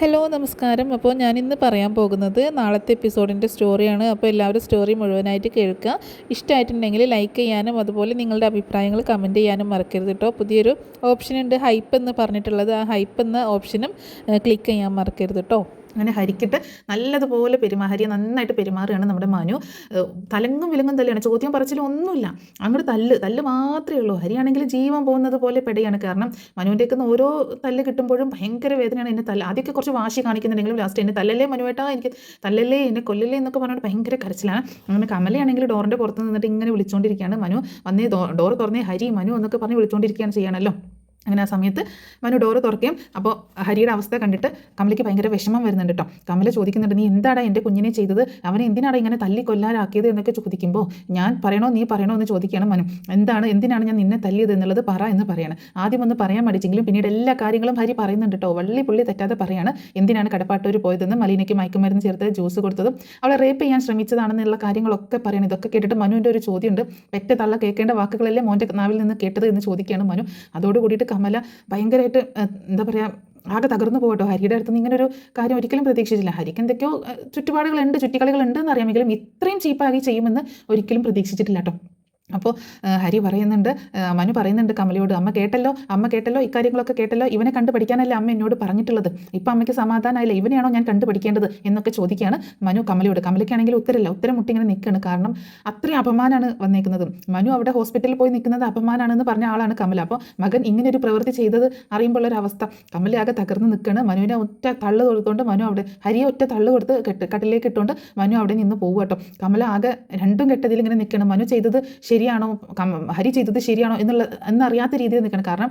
Hello നമസ്കാരം. അപ്പോൾ ഞാനിന്ന് പറയാൻ പോകുന്നത് നാളത്തെ എപ്പിസോഡിൻ്റെ സ്റ്റോറിയാണ്. അപ്പോൾ എല്ലാവരും സ്റ്റോറി മുഴുവനായിട്ട് കേൾക്കുക. ഇഷ്ടമായിട്ടുണ്ടെങ്കിൽ ലൈക്ക് ചെയ്യാനും അതുപോലെ നിങ്ങളുടെ അഭിപ്രായങ്ങൾ കമൻറ്റ് ചെയ്യാനും മറക്കരുത് കേട്ടോ. പുതിയൊരു ഓപ്ഷൻ ഉണ്ട്, ഹൈപ്പ് എന്ന് പറഞ്ഞിട്ടുള്ളത്. ആ ഹൈപ്പ് എന്ന ഓപ്ഷനും ക്ലിക്ക് ചെയ്യാൻ മറക്കരുത് കേട്ടോ. അങ്ങനെ ഹരിക്കിട്ട് നല്ലതുപോലെ ഹരിയെ നന്നായിട്ട് പെരുമാറുകയാണ് നമ്മുടെ മനു. തലങ്ങും വിലങ്ങും തല്ലിയാണ്, ചോദ്യം പറച്ചിലും ഒന്നുമില്ല, അങ്ങോട്ട് തല്ല് മാത്രമേ ഉള്ളൂ. ഹരിയാണെങ്കിൽ ജീവൻ പോകുന്നത് പോലെ പെടുകയാണ്. കാരണം മനുവിൻ്റെയൊക്കെ ഓരോ തല്ല് കിട്ടുമ്പോഴും ഭയങ്കര വേദനയാണ്. എന്നെ ആദ്യമൊക്കെ കുറച്ച് വാശി കാണിക്കുന്നുണ്ടെങ്കിലും ലാസ്റ്റ് എന്നെ തല്ലല്ലേ മനുവേട്ടാ, എനിക്ക് തല്ലല്ലേ, എന്നെ കൊല്ലല്ലേ എന്നൊക്കെ പറഞ്ഞിട്ട് ഭയങ്കര കരച്ചിലാണ്. അങ്ങനെ കമലയാണെങ്കിൽ ഡോറിൻ്റെ പുറത്ത് നിന്നിട്ട് ഇങ്ങനെ വിളിച്ചുകൊണ്ടിരിക്കുകയാണ്. മനു വന്നേ, ഡോർ തുറന്നേ ഹരി, മനു എന്നൊക്കെ പറഞ്ഞ് വിളിച്ചുകൊണ്ടിരിക്കുകയാണ് ചെയ്യണമല്ലോ. അങ്ങനെ ആ സമയത്ത് മനു ഡോറ് തുറക്കുകയും അപ്പോൾ ഹരിയുടെ അവസ്ഥ കണ്ടിട്ട് കമലയ്ക്ക് ഭയങ്കര വിഷമം വരുന്നുണ്ട് കേട്ടോ. കമല ചോദിക്കുന്നുണ്ട്, നീ എന്താടാ എൻ്റെ കുഞ്ഞിനെ ചെയ്തത്, അവനെ എന്തിനാണ് ഇങ്ങനെ തല്ലിക്കൊല്ലാനാക്കിയത് എന്നൊക്കെ ചോദിക്കുമ്പോൾ ഞാൻ പറയണോ നീ പറയണോ എന്ന് ചോദിക്കുകയാണ് മനു. എന്തിനാണ് ഞാൻ നിന്നെ തല്ലിയത് എന്നുള്ളത് പറ എന്ന് പറയാണ്. ആദ്യം ഒന്ന് പറയാൻ മടിച്ചെങ്കിലും പിന്നീട് എല്ലാ കാര്യങ്ങളും ഹരി പറയുന്നുണ്ട് കേട്ടോ. പുള്ളി തെറ്റാതെ പറയാണ് എന്തിനാണ് കടപ്പാട്ടൂർ പോയതെന്നും മലീനയ്ക്ക് മയക്കുമരുന്ന് ചേർത്ത് ജ്യൂസ് കൊടുത്തതും അവളെ റേപ്പ് ചെയ്യാൻ ശ്രമിച്ചതാണെന്നുള്ള കാര്യങ്ങളൊക്കെ പറയണം. ഇതൊക്കെ കേട്ടിട്ട് മനുവിൻ്റെ ഒരു ചോദ്യമുണ്ട്, പെറ്റ തള്ള കേൾക്കേണ്ട വാക്കുകളല്ലേ മോൻ്റെ നാവിൽ നിന്ന് കേട്ടത് എന്ന് ചോദിക്കുകയാണ് മനു. അതോടുകൂടിയിട്ട് കമല ഭയങ്കരമായിട്ട് എന്താ പറയുക, ആകെ തകർന്നു പോകട്ടോ. ഹരിയുടെ അടുത്ത് നിന്ന് ഇങ്ങനെ ഒരു കാര്യം ഒരിക്കലും പ്രതീക്ഷിച്ചില്ല. ഹരിക്ക് എന്തൊക്കെയോ ചുറ്റുപാടുകളുണ്ട്, ചുറ്റിക്കളികളുണ്ട് എന്നറിയാമെങ്കിലും ഇത്രയും ചീപ്പാക്കി ചെയ്യുമെന്ന് ഒരിക്കലും പ്രതീക്ഷിച്ചിട്ടില്ല കേട്ടോ. അപ്പോൾ ഹരി പറയുന്നുണ്ട്, മനു പറയുന്നുണ്ട് കമലയോട്, അമ്മ കേട്ടല്ലോ ഇക്കാര്യങ്ങളൊക്കെ കേട്ടല്ലോ, ഇവനെ കണ്ടു പഠിക്കാനല്ലേ അമ്മ എന്നോട് പറഞ്ഞിട്ടുള്ളത്, ഇപ്പം അമ്മയ്ക്ക് സമാധാനമായില്ല, ഇവനെയാണോ ഞാൻ കണ്ടു പഠിക്കേണ്ടത് എന്നൊക്കെ ചോദിക്കുകയാണ് മനു കമലയോട്. കമലയ്ക്കാണെങ്കിൽ ഉത്തരം മുട്ടിങ്ങനെ നിൽക്കുകയാണ്. കാരണം അത്രയും അപമാനമാണ് വന്നേക്കുന്നത്. മനു അവിടെ ഹോസ്പിറ്റലിൽ പോയി നിൽക്കുന്നത് അപമാനമാണെന്ന് പറഞ്ഞ ആളാണ് കമല. അപ്പോൾ മകൻ ഇങ്ങനെ ഒരു പ്രവൃത്തി ചെയ്തത് അറിയുമ്പോഴൊരവസ്ഥ കമലയാകെ തകർന്ന് നിൽക്കുകയാണ്. മനുവിനെ ഒറ്റ തള്ളു കൊടുത്തുകൊണ്ട് മനു അവിടെ ഹരിയെ ഒറ്റ തള്ളു കൊടുത്ത് കട്ടിലേക്ക് ഇട്ടുകൊണ്ട് മനു അവിടെ നിന്ന് പോകും കേട്ടോ. കമല ആകെ രണ്ടും കെട്ടതിൽ ഇങ്ങനെ നിൽക്കണം. മനു ചെയ്തത് ശരിയാണോ, ഹരി ചെയ്തത് ശരിയാണോ എന്നറിയാത്ത രീതിയിൽ നിൽക്കണം. കാരണം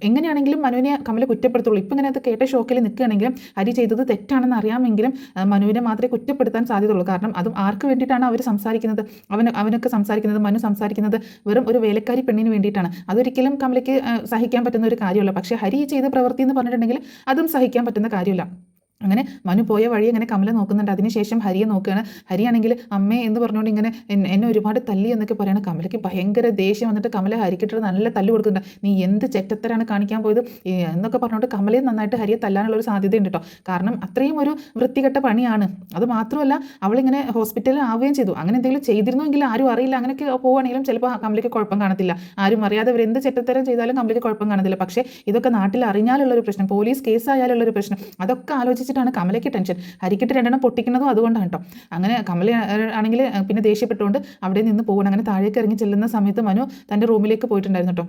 എങ്ങനെയാണെങ്കിലും മനുവിനെ കമല കുറ്റപ്പെടുത്തുള്ളൂ. ഇപ്പം ഇങ്ങനെ അത് കേട്ട ഷോക്കിൽ നിൽക്കുകയാണെങ്കിലും ഹരി ചെയ്തത് തെറ്റാണെന്ന് അറിയാമെങ്കിലും മനുവിനെ മാത്രമേ കുറ്റപ്പെടുത്താൻ സാധ്യതയുള്ളൂ. കാരണം അതും ആർക്ക് വേണ്ടിയിട്ടാണ് അവർ സംസാരിക്കുന്നത്, അവനൊക്കെ സംസാരിക്കുന്നത്, മനു സംസാരിക്കുന്നത് വെറും ഒരു വേലക്കാരി പെണ്ണിന് വേണ്ടിയിട്ടാണ്. അതൊരിക്കലും കമലയ്ക്ക് സഹിക്കാൻ പറ്റുന്ന ഒരു കാര്യമല്ല. പക്ഷേ ഹരി ചെയ്ത പ്രവൃത്തി എന്ന് പറഞ്ഞിട്ടുണ്ടെങ്കിൽ അതും സഹിക്കാൻ പറ്റുന്ന കാര്യമില്ല. അങ്ങനെ മനു പോയ വഴി അങ്ങനെ കമല നോക്കുന്നുണ്ട്. അതിനുശേഷം ഹരിയെ നോക്കുകയാണ്. ഹരിയാണെങ്കിൽ അമ്മേ എന്ന് പറഞ്ഞുകൊണ്ട് ഇങ്ങനെ എന്നെ ഒരുപാട് തല്ലി എന്നൊക്കെ പറയണം. കമലയ്ക്ക് ഭയങ്കര ദേഷ്യം വന്നിട്ട് കമല ഹരിക്കിട്ട് നല്ല തല്ല് കൊടുക്കുന്നുണ്ട്. നീ എന്ത് ചെറ്റത്തരാണ് കാണിക്കാൻ പോയത് എന്നൊക്കെ പറഞ്ഞുകൊണ്ട് കമലയെ നന്നായിട്ട് ഹരിയെ തല്ലാനുള്ളൊരു സാധ്യതയുണ്ട് കേട്ടോ. കാരണം അത്രയും ഒരു വൃത്തികെട്ട പണിയാണ്. അത് മാത്രമല്ല അവളിങ്ങനെ ഹോസ്പിറ്റലിൽ ആവുകയും ചെയ്തു. അങ്ങനെ എന്തെങ്കിലും ചെയ്തിരുന്നുവെങ്കിൽ ആരും അറിയില്ല. അങ്ങനെയൊക്കെ പോവുകയാണെങ്കിലും ചിലപ്പോൾ കമലയ്ക്ക് കുഴപ്പം കാണത്തില്ല. ആരും അറിയാതെ അവർ എന്ത് ചെറ്റത്തരം ചെയ്താലും കമലയ്ക്ക് കുഴപ്പം കാണത്തില്ല. പക്ഷേ ഇതൊക്കെ നാട്ടിൽ അറിഞ്ഞാലുള്ളൊരു പ്രശ്നം, പോലീസ് കേസായാലുള്ളൊരു പ്രശ്നം, അതൊക്കെ ആലോചിച്ച് ാണ് കമലയ്ക്ക് ടെൻഷൻ. ഹരിക്കിട്ട് രണ്ടെണ്ണം പൊട്ടിക്കുന്നതും അതുകൊണ്ടാണ് കേട്ടോ. അങ്ങനെ കമല ആണെങ്കിൽ പിന്നെ ദേഷ്യപ്പെട്ടുകൊണ്ട് അവിടെ നിന്ന് പോകണം. അങ്ങനെ താഴേക്ക് ഇറങ്ങി ചെല്ലുന്ന സമയത്ത് മനു തൻ്റെ റൂമിലേക്ക് പോയിട്ടുണ്ടായിരുന്നു കേട്ടോ.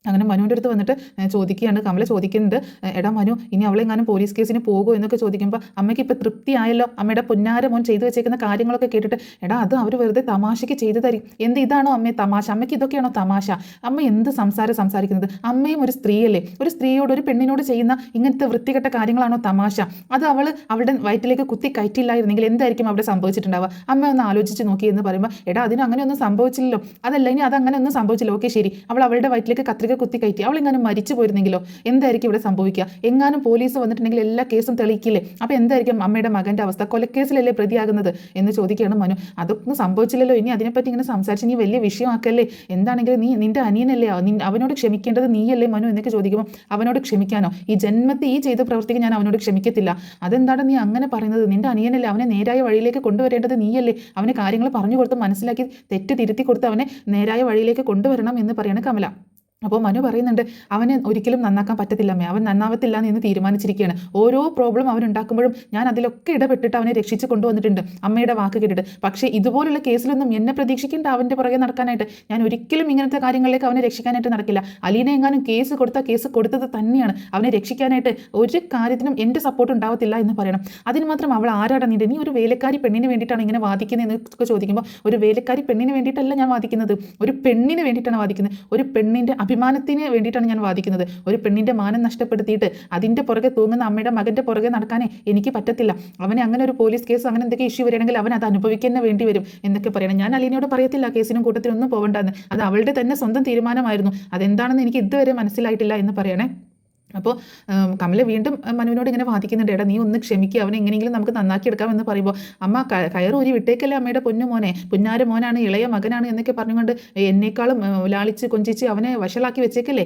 അങ്ങനെ മനുവിൻ്റെ അടുത്ത് വന്നിട്ട് ചോദിക്കുകയാണ്. കമല ചോദിക്കുന്നുണ്ട്, എടാ മനു, ഇനി അവളെങ്ങാനും പോലീസ് കേസിന് പോകുമോ എന്നൊക്കെ ചോദിക്കുമ്പോൾ അമ്മയ്ക്ക് ഇപ്പോൾ തൃപ്തിയായല്ലോ, അമ്മയുടെ പൊന്നാര മോൻ ചെയ്തു വെച്ചേക്കുന്ന കാര്യങ്ങളൊക്കെ കേട്ടിട്ട്. എടാ അത് അവർ വെറുതെ തമാശയ്ക്ക് ചെയ്തു തരും. ഇതാണോ അമ്മയെ തമാശ, അമ്മയ്ക്ക് ഇതൊക്കെയാണോ തമാശ, അമ്മ എന്ത് സംസാരിക്കുന്നത്, അമ്മയും ഒരു സ്ത്രീയല്ലേ, ഒരു സ്ത്രീയോട് ഒരു പെണ്ണിനോട് ചെയ്യുന്ന ഇങ്ങനത്തെ വൃത്തികെട്ട കാര്യങ്ങളാണോ തമാശ, അത് അവളുടെ വയറ്റിലേക്ക് കുത്തി കയറ്റില്ലായിരുന്നെങ്കിൽ എന്തായിരിക്കും അവിടെ സംഭവിച്ചിട്ടുണ്ടാവുക, അമ്മ ഒന്ന് ആലോചിച്ച് നോക്കി എന്ന് പറയുമ്പോൾ, എടാ അതിന് അങ്ങനെയൊന്നും സംഭവിച്ചില്ലല്ലോ, അതല്ല ഇനി അതങ്ങനെ ഒന്നും സംഭവിച്ചില്ല, ഓക്കെ ശരി, അവൾ അവളുടെ വയറ്റിലേക്ക് കത്രിക കുത്തി കയറ്റി അവളെങ്ങാനും മരിച്ചു പോയിരുന്നെങ്കിലോ, എന്തായിരിക്കും ഇവിടെ സംഭവിക്കുക, എങ്ങാനും പോലീസ് വന്നിട്ടുണ്ടെങ്കിൽ എല്ലാ കേസും തെളിയിക്കില്ലേ, അപ്പോൾ എന്തായിരിക്കും അമ്മയുടെ മകൻ്റെ അവസ്ഥ, കൊലക്കേസിലല്ലേ പ്രതിയാകുന്നത് എന്ന് ചോദിക്കുകയാണ് മനു. അതൊന്നും സംഭവിച്ചില്ലല്ലോ, ഇനി അതിനെപ്പറ്റി ഇങ്ങനെ സംസാരിച്ച് നീ വലിയ വിഷയമാക്കല്ലേ, എന്താണെങ്കിലും നീ നിന്റെ അനിയനല്ലേ, അവനോട് ക്ഷമിക്കേണ്ടത് നീയല്ലേ മനു എന്നൊക്കെ ചോദിക്കുമ്പോൾ, അവനോട് ക്ഷമിക്കാനോ, ഈ ജന്മത്തിൽ ഈ ചെയ്ത പ്രവൃത്തിക്ക് ഞാൻ അവനോട് ക്ഷമിക്കത്തില്ല, അതെന്താണ് നീ അങ്ങനെ പറയുന്നത്, നിന്റെ അനിയനല്ലേ, അവനെ നേരായ വഴിയിലേക്ക് കൊണ്ടുവരേണ്ടത് നീയല്ലേ, അവന് കാര്യങ്ങൾ പറഞ്ഞു കൊടുത്ത് മനസ്സിലാക്കി തെറ്റ് തിരുത്തി കൊടുത്ത് അവനെ നേരായ വഴിയിലേക്ക് കൊണ്ടുവരണം എന്ന് പറയാണ് കമല. അപ്പോൾ മനു പറയുന്നുണ്ട്, അവനെ ഒരിക്കലും നന്നാക്കാൻ പറ്റത്തില്ല അമ്മേ, അവൻ നന്നാവത്തില്ല എന്ന് തീരുമാനിച്ചിരിക്കുകയാണ്. ഓരോ പ്രോബ്ലം അവനുണ്ടാക്കുമ്പോഴും ഞാൻ അതിലൊക്കെ ഇടപെട്ടിട്ട് അവനെ രക്ഷിച്ച് കൊണ്ടുവന്നിട്ടുണ്ട് അമ്മയുടെ വാക്ക് കേട്ടിട്ട്. പക്ഷേ ഇതുപോലുള്ള കേസിലൊന്നും എന്നെ പ്രതീക്ഷിക്കേണ്ട അവൻ്റെ പുറകെ നടക്കാനായിട്ട്. ഞാൻ ഒരിക്കലും ഇങ്ങനത്തെ കാര്യങ്ങളിലേക്ക് അവനെ രക്ഷിക്കാനായിട്ട് നടക്കില്ല. അലീന എങ്ങാനും കേസ് കൊടുത്തത് തന്നെയാണ്. അവനെ രക്ഷിക്കാനായിട്ട് ഒരു കാര്യത്തിനും എൻ്റെ സപ്പോർട്ട് ഉണ്ടാവത്തില്ല എന്ന് പറയണം. അതിന് മാത്രം അവൾ ആരാടാ നീ ഒരു വേലക്കാരി പെണ്ണിന് വേണ്ടിയിട്ടാണ് ഇങ്ങനെ വാദിക്കുന്നത് എന്നൊക്കെ ചോദിക്കുമ്പോൾ, ഒരു വേലക്കാരി പെണ്ണിന് വേണ്ടിയിട്ടല്ല ഞാൻ വാദിക്കുന്നത്, ഒരു പെണ്ണിന് വേണ്ടിയിട്ടാണ് വാദിക്കുന്നത്. ഒരു പെണ്ണിൻ്റെ അഭിമാനത്തിന് വേണ്ടിയിട്ടാണ് ഞാൻ വാദിക്കുന്നത്. ഒരു പെണ്ണിൻ്റെ മാനം നഷ്ടപ്പെടുത്തിയിട്ട് അതിൻ്റെ പുറകെ തൂങ്ങുന്ന അമ്മയുടെ മകൻ്റെ പുറകെ നടക്കാനേ എനിക്ക് പറ്റത്തില്ല. അവനെ അങ്ങനെ ഒരു പോലീസ് കേസ് അങ്ങനെ എന്തൊക്കെ ഇഷ്യൂ വരികയാണെങ്കിൽ അവൻ അത് അനുഭവിക്കാൻ വേണ്ടി വരും എന്നൊക്കെ പറയണം. ഞാൻ അലീനയോട് പറയത്തില്ല കേസിനും കൂട്ടത്തിനൊന്നും പോകണ്ടെന്ന്, അത് അവളുടെ തന്നെ സ്വന്തം തീരുമാനമായിരുന്നു. അതെന്താണെന്ന് എനിക്ക് ഇതുവരെ മനസ്സിലായിട്ടില്ല എന്ന് പറയണേ. അപ്പോൾ കമല വീണ്ടും മനുവിനോട് ഇങ്ങനെ വാദിക്കുന്നുണ്ട്, എടാ നീ ഒന്ന് ക്ഷമിക്കുക, അവനെ എങ്ങനെയെങ്കിലും നമുക്ക് നന്നാക്കി എടുക്കാമെന്ന് പറയുമ്പോൾ അമ്മ കയറൂരി വിട്ടേക്കല്ലേ അമ്മയുടെ പൊന്നു മോനെ, പുന്നാര മോനാണ്, ഇളയ മകനാണ് എന്നൊക്കെ പറഞ്ഞുകൊണ്ട് എന്നേക്കാളും ലാളിച്ച് കൊഞ്ചിച്ച് അവനെ വഷളാക്കി വെച്ചേക്കല്ലേ.